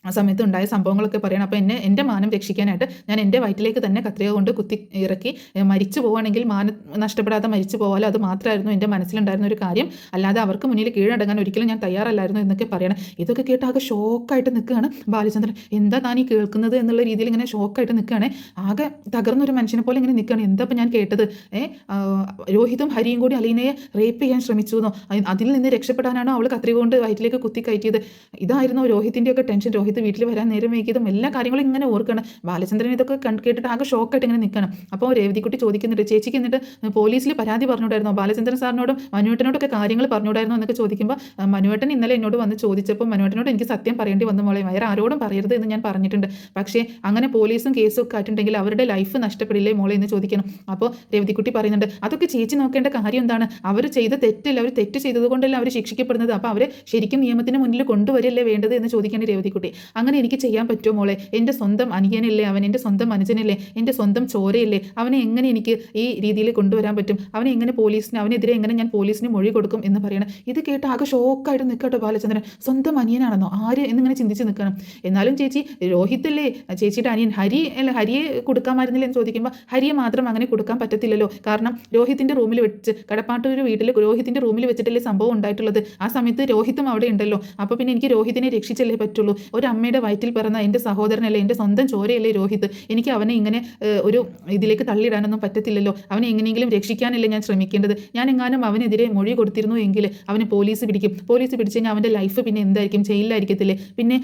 ആ സമയത്ത് ഉണ്ടായ സംഭവങ്ങളൊക്കെ പറയണം. അപ്പോൾ എൻ്റെ മാനം രക്ഷിക്കാനായിട്ട് ഞാൻ എൻ്റെ വയറ്റിലേക്ക് തന്നെ കത്രിക കൊണ്ട് കുത്തി ഇറക്കി, മരിച്ചു പോവുകയാണെങ്കിൽ മാനം നഷ്ടപ്പെടാതെ മരിച്ചു പോകാലോ, അത് മാത്രമായിരുന്നു എൻ്റെ മനസ്സിലുണ്ടായിരുന്ന ഒരു കാര്യം, അല്ലാതെ അവർക്ക് മുന്നിൽ കീഴടങ്ങാൻ ഒരിക്കലും ഞാൻ തയ്യാറല്ലായിരുന്നു എന്നൊക്കെ പറയണം. ഇതൊക്കെ കേട്ട് ആകെ ഷോക്കായിട്ട് നിൽക്കുകയാണ് ബാലചന്ദ്രൻ. എന്താ താൻ ഈ കേൾക്കുന്നത് എന്നുള്ള രീതിയിൽ ഇങ്ങനെ ഷോക്കായിട്ട് നിൽക്കുകയാണ്, ആകെ തകർന്നൊരു മനുഷ്യനെ പോലെ ഇങ്ങനെ നിൽക്കുകയാണ്. എന്താ ഇപ്പം ഞാൻ കേട്ടത്, രോഹിതും ഹരിയും കൂടി അലീനയെ റേപ്പ് ചെയ്യാൻ ശ്രമിച്ചു എന്നോ, അതിൽ നിന്ന് രക്ഷപ്പെടാനാണോ അവൾ കത്രിക കൊണ്ട് വയറ്റിലേക്ക് കുത്തി കയറ്റിയത്, ഇതായിരുന്നു രോഹിത്തിൻ്റെയൊക്കെ ടെൻഷൻ, രോഹിത് വീട്ടിൽ വരാൻ നേരം വൈകിയതും എല്ലാ കാര്യങ്ങളും ഇങ്ങനെ ഓർക്കണം. ബാലചന്ദ്രൻ ഇതൊക്കെ കേട്ടിട്ട് ആകെ ഷോക്കായിട്ട് ഇങ്ങനെ നിൽക്കണം. അപ്പോൾ രേവതിക്കുട്ടി ചോദിക്കുന്നുണ്ട്, ചേച്ചിക്ക് എന്നിട്ട് പോലീസിൽ പരാതി പറഞ്ഞുകൂടായിരുന്നോ, ബാലചന്ദ്രൻ സാറിനോടും മനുവേട്ടനോടൊക്കെ കാര്യങ്ങൾ പറഞ്ഞുകൂടായിരുന്നോ എന്നൊക്കെ ചോദിക്കുമ്പോൾ മനുവേട്ടൻ ഇന്നലെ എന്നോട് വന്ന് ചോദിച്ചപ്പോൾ മനുവേട്ടനോട് എനിക്ക് സത്യം പറയേണ്ടി വന്നു മോളെ, വേറെ ആരോടും പറയരുത് എന്ന് ഞാൻ പറഞ്ഞിട്ടുണ്ട്, പക്ഷേ അങ്ങനെ പോലീസും കേസും ഒക്കെ ആയിട്ടുണ്ടെങ്കിൽ അവരുടെ ലൈഫ് നഷ്ടപ്പെടില്ലേ മോളെ എന്ന് ചോദിക്കണം. അപ്പോൾ രേവതിക്കുട്ടി പറയുന്നുണ്ട്, അതൊക്കെ ചേച്ചി നോക്കേണ്ട കാര്യം എന്താണ്, അവർ ചെയ്ത തെറ്റില്ല, അവർ തെറ്റ് ചെയ്തത് കൊണ്ടല്ല അവർ ശിക്ഷിക്കപ്പെടുന്നത്, അപ്പോൾ അവരെ ശരിക്കും നിയമത്തിന് മുന്നിൽ കൊണ്ടുവരില്ലേ വേണ്ടത് എന്ന് ചോദിക്കേണ്ട രേവതിക്കുട്ടി. അങ്ങനെ എനിക്ക് ചെയ്യാൻ പറ്റുമോ മോളെ, എൻ്റെ സ്വന്തം അനിയനല്ലേ അവൻ, എൻ്റെ സ്വന്തം അനുജനല്ലേ, എൻ്റെ സ്വന്തം ചോരയല്ലേ, അവനെ എങ്ങനെ എനിക്ക് ഈ രീതിയിൽ കൊണ്ടുവരാൻ പറ്റും, അവനെതിരെ എങ്ങനെ ഞാൻ പോലീസിന് മൊഴി കൊടുക്കും എന്ന് പറയണം. ഇത് കേട്ട് ആകെ ഷോക്കായിട്ട് നിൽക്കട്ടോ ബാലചന്ദ്രൻ, സ്വന്തം അനിയനാണെന്നോ ആര് എന്നിങ്ങനെ ചിന്തിച്ച് നിൽക്കണം. എന്നാലും ചേച്ചി രോഹിത്തല്ലേ ചേച്ചിയുടെ അനിയൻ, ഹരിയെ കൊടുക്കാമായിരുന്നില്ല എന്ന് ചോദിക്കുമ്പോൾ ഹരിയെ മാത്രം അങ്ങനെ കൊടുക്കാൻ പറ്റത്തില്ലല്ലോ, കാരണം രോഹിത്തിൻ്റെ റൂമിൽ വെച്ച് കടപ്പാട്ടൂർ വീട്ടിൽ രോഹിത്തിൻ്റെ റൂമിൽ വെച്ചിട്ടല്ലേ സംഭവം ഉണ്ടായിട്ടുള്ളത്, ആ സമയത്ത് രോഹിത്തും അവിടെ ഉണ്ടല്ലോ, അപ്പോൾ പിന്നെ എനിക്ക് രോഹിത്തിനെ രക്ഷിച്ചല്ലേ പറ്റുള്ളൂ, ഒരു അമ്മയുടെ വയറ്റിൽ പിറന്ന എൻ്റെ സഹോദരനല്ലേ, എൻ്റെ സ്വന്തം ചോരയല്ലേ രോഹിത്. എനിക്ക് അവനെ ഇങ്ങനെ ഒരു ഇതിലേക്ക് തള്ളിയിടാനൊന്നും പറ്റത്തില്ലല്ലോ. അവനെ എങ്ങനെയെങ്കിലും രക്ഷിക്കാനല്ലേ ഞാൻ ശ്രമിക്കേണ്ടത്. ഞാൻ എങ്ങാനും അവനെതിരെ മൊഴി കൊടുത്തിരുന്നു എങ്കിൽ അവനെ പോലീസ് പിടിക്കും. പോലീസ് പിടിച്ചു കഴിഞ്ഞാൽ അവൻ്റെ ലൈഫ് പിന്നെ എന്തായിരിക്കും, ജയിലിലായിരിക്കത്തില്ലേ. പിന്നെ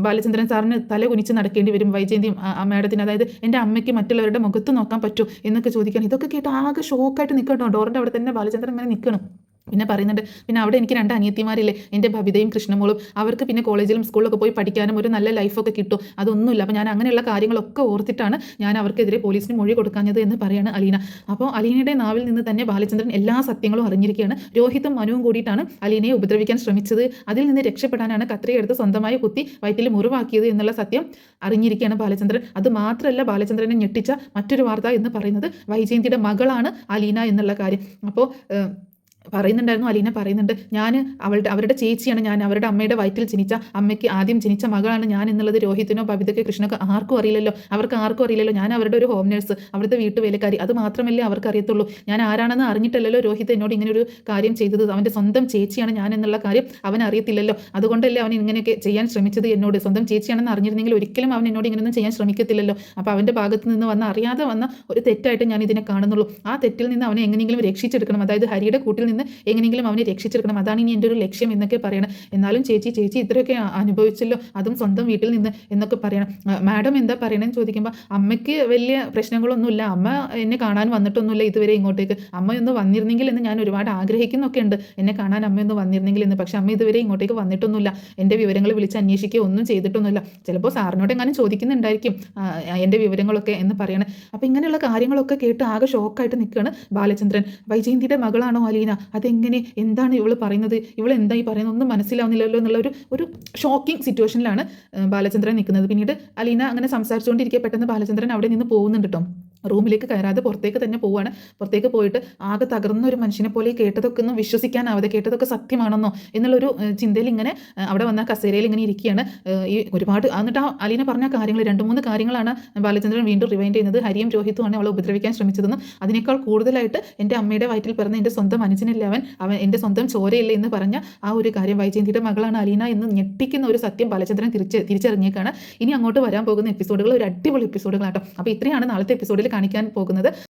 ബാലചന്ദ്രൻ സാറിന് തല കുനിച്ച് നടക്കേണ്ടി വരും. വൈജയന്തിയും മാഡത്തിന്, അതായത് എൻ്റെ അമ്മയ്ക്ക് മറ്റുള്ളവരുടെ മുഖത്ത് നോക്കാൻ പറ്റൂ എന്നൊക്കെ ചോദിക്കാൻ. ഇതൊക്കെ കേട്ട് ആകെ ഷോക്കായിട്ട് നിൽക്കണം. ഡോറിൻ്റെ അവിടെ തന്നെ ബാലചന്ദ്രൻ ഇങ്ങനെ നിൽക്കണം. പിന്നെ പറയുന്നുണ്ട്, പിന്നെ അവിടെ എനിക്ക് 2 അനിയത്തിമാരില്ലേ, എൻ്റെ ബബിതയും കൃഷ്ണമോളും. അവർക്ക് പിന്നെ കോളേജിലും സ്കൂളിലൊക്കെ പോയി പഠിക്കാനും ഒരു നല്ല ലൈഫൊക്കെ കിട്ടും. അതൊന്നുമില്ല. അപ്പോൾ ഞാൻ അങ്ങനെയുള്ള കാര്യങ്ങളൊക്കെ ഓർത്തിട്ടാണ് ഞാൻ അവർക്കെതിരെ പോലീസിന് മൊഴി കൊടുക്കാഞ്ഞത് എന്ന് പറയാണ് അലീന. അപ്പോൾ അലീനയുടെ നാവിൽ നിന്ന് തന്നെ ബാലചന്ദ്രൻ എല്ലാ സത്യങ്ങളും അറിഞ്ഞിരിക്കുകയാണ്. രോഹിതും മനുവും കൂടിയിട്ടാണ് അലീനയെ ഉപദ്രവിക്കാൻ ശ്രമിച്ചത്. അതിൽ നിന്ന് രക്ഷപ്പെടാനാണ് കത്രിയെടുത്ത് സ്വന്തമായി കുത്തി വയറ്റിൽ മുറിവാക്കിയത് എന്നുള്ള സത്യം അറിഞ്ഞിരിക്കുകയാണ് ബാലചന്ദ്രൻ. അത് മാത്രമല്ല, ബാലചന്ദ്രനെ ഞെട്ടിച്ച മറ്റൊരു വാർത്ത എന്ന് പറയുന്നത് വൈജയന്തിയുടെ മകളാണ് അലീന എന്നുള്ള കാര്യം. അപ്പോൾ പറയുന്നുണ്ടായിരുന്നു, അലീന പറയുന്നുണ്ട്, ഞാൻ അവരുടെ ചേച്ചിയാണ്, ഞാൻ അവരുടെ അമ്മയുടെ വയറ്റിൽ ജനിച്ച, അമ്മയ്ക്ക് ആദ്യം ജനിച്ച മകളാണ് ഞാൻ എന്നുള്ളത് രോഹിത്തിനോ ബബിതയ്ക്കോ കൃഷ്ണക്കോ ആർക്കും അറിയില്ലല്ലോ. അവർക്ക് ആർക്കും അറിയില്ലല്ലോ. ഞാൻ അവരുടെ ഒരു ഹോം നേഴ്സ്, അവിടുത്തെ വീട്ടുവേലക്കാരി. അത് മാത്രമല്ലേ അവർക്ക് അറിയത്തുള്ളൂ. ഞാൻ ആരാണെന്ന് അറിഞ്ഞിട്ടല്ലല്ലോ രോഹിത് എന്നോട് ഇങ്ങനെ ഒരു കാര്യം ചെയ്തത്. അവൻ്റെ സ്വന്തം ചേച്ചിയാണ് ഞാൻ എന്നുള്ള കാര്യം അവൻ അറിയത്തില്ലല്ലോ. അതുകൊണ്ടല്ലേ അവൻ ഇങ്ങനെയൊക്കെ ചെയ്യാൻ ശ്രമിച്ചത് എന്നോട്. സ്വന്തം ചേച്ചിയാണെന്ന് അറിഞ്ഞിരുന്നെങ്കിൽ ഒരിക്കലും അവൻ എന്നോട് ഇങ്ങനെയൊന്നും ചെയ്യാൻ ശ്രമിക്കത്തില്ലല്ലോ. അപ്പോൾ അവൻ്റെ ഭാഗത്ത് നിന്ന് അറിയാതെ വന്ന ഒരു തെറ്റായിട്ട് ഞാൻ ഇതിനെ കാണുന്നുള്ളൂ. ആ തെറ്റിൽ നിന്ന് അവനെ എങ്ങനെയെങ്കിലും രക്ഷിച്ചെടുക്കണം. അതായത് ഹരിയുടെ കൂട്ടിൽ നിന്ന് എങ്ങനെയെങ്കിലും അവനെ രക്ഷിച്ചെടുക്കണം. അതാണ് ഇനി എൻ്റെ ഒരു ലക്ഷ്യം എന്നൊക്കെ പറയണം. എന്നാലും ചേച്ചി ഇത്രയൊക്കെ അനുഭവിച്ചല്ലോ, അതും സ്വന്തം വീട്ടിൽ നിന്ന് എന്നൊക്കെ പറയണം. മാഡം എന്താ പറയണമെന്ന് ചോദിക്കുമ്പോൾ, അമ്മയ്ക്ക് വലിയ പ്രശ്നങ്ങളൊന്നുമില്ല, അമ്മ എന്നെ കാണാൻ വന്നിട്ടൊന്നുമില്ല ഇതുവരെ ഇങ്ങോട്ടേക്ക്. അമ്മയൊന്ന് വന്നിരുന്നെങ്കിൽ എന്ന് ഞാൻ ഒരുപാട് ആഗ്രഹിക്കുന്നൊക്കെ ഉണ്ട്, എന്നെ കാണാൻ അമ്മയൊന്ന് വന്നിരുന്നെങ്കിൽ എന്ന്. പക്ഷെ അമ്മ ഇതുവരെ ഇങ്ങോട്ടേക്ക് വന്നിട്ടൊന്നുമില്ല, എൻ്റെ വിവരങ്ങൾ വിളിച്ച് അന്വേഷിക്കുകയോ ഒന്നും ചെയ്തിട്ടൊന്നുമില്ല. ചിലപ്പോൾ സാറിനോട് എങ്ങാനും ചോദിക്കുന്നുണ്ടായിരിക്കും എൻ്റെ വിവരങ്ങളൊക്കെ എന്ന് പറയണം. അപ്പോൾ ഇങ്ങനെയുള്ള കാര്യങ്ങളൊക്കെ കേട്ട് ആകെ ഷോക്കായിട്ട് നിൽക്കുകയാണ് ബാലചന്ദ്രൻ. വൈജയന്തിയുടെ മകളാണോ അലീന? അതെങ്ങനെ, എന്താണ് ഇവൾ പറയുന്നത്, ഇവൾ എന്തായി പറയുന്നത്, ഒന്നും മനസ്സിലാവുന്നില്ലല്ലോ എന്നുള്ള ഒരു ഷോക്കിംഗ് സിറ്റുവേഷനിലാണ് ബാലചന്ദ്രൻ നിൽക്കുന്നത്. പിന്നീട് അലീന അങ്ങനെ സംസാരിച്ചുകൊണ്ടിരിക്കെ പെട്ടെന്ന് ബാലചന്ദ്രൻ അവിടെ നിന്ന് പോകുന്നുണ്ട് കേട്ടോ. റൂമിലേക്ക് കയറാതെ പുറത്തേക്ക് തന്നെ പോവുകയാണ്. പുറത്തേക്ക് പോയിട്ട് ആകെ തകർന്ന ഒരു മനുഷ്യനെ പോലെ കേട്ടതൊക്കെ ഒന്നും വിശ്വസിക്കാനാവാതെ, കേട്ടതൊക്കെ സത്യമാണെന്നോ എന്നുള്ളൊരു ചിന്തയിൽ ഇങ്ങനെ അവിടെ വന്ന കസേരയിൽ ഇങ്ങനെ ഇരിക്കുകയാണ്. ഈ ഒരുപാട് എന്നിട്ട് അലീന പറഞ്ഞ കാര്യങ്ങൾ 2-3 കാര്യങ്ങളാണ് ബാലചന്ദ്രൻ വീണ്ടും റിവൈൻഡ് ചെയ്യുന്നത്. ഹരിയും രോഹിത്തുമാണ് അവളെ ഉപദ്രവിക്കാൻ ശ്രമിച്ചതെന്നും അതിനേക്കാൾ കൂടുതലായിട്ട് എൻ്റെ അമ്മയുടെ വയറ്റിൽ പിറന്ന എൻ്റെ സ്വന്തം അനുജനല്ലേ അവൻ എൻ്റെ സ്വന്തം ചോരയില്ലേ എന്ന് പറഞ്ഞ ആ ഒരു കാര്യം, വൈജയന്തിയുടെ മകളാണ് അലീന എന്ന് ഞെട്ടിക്കുന്ന ഒരു സത്യം ബാലചന്ദ്രൻ തിരിച്ചറിഞ്ഞേക്കാണ്. ഇനി അങ്ങോട്ട് വരാൻ പോകുന്ന എപ്പിസോഡുകൾ ഒരു അടിപൊളി എപ്പിസോഡുകളാട്ടോ. അപ്പോൾ ഇത്രയാണ് നാളത്തെ എപ്പിസോഡിൽ കാണിക്കാൻ പോകുന്നത്.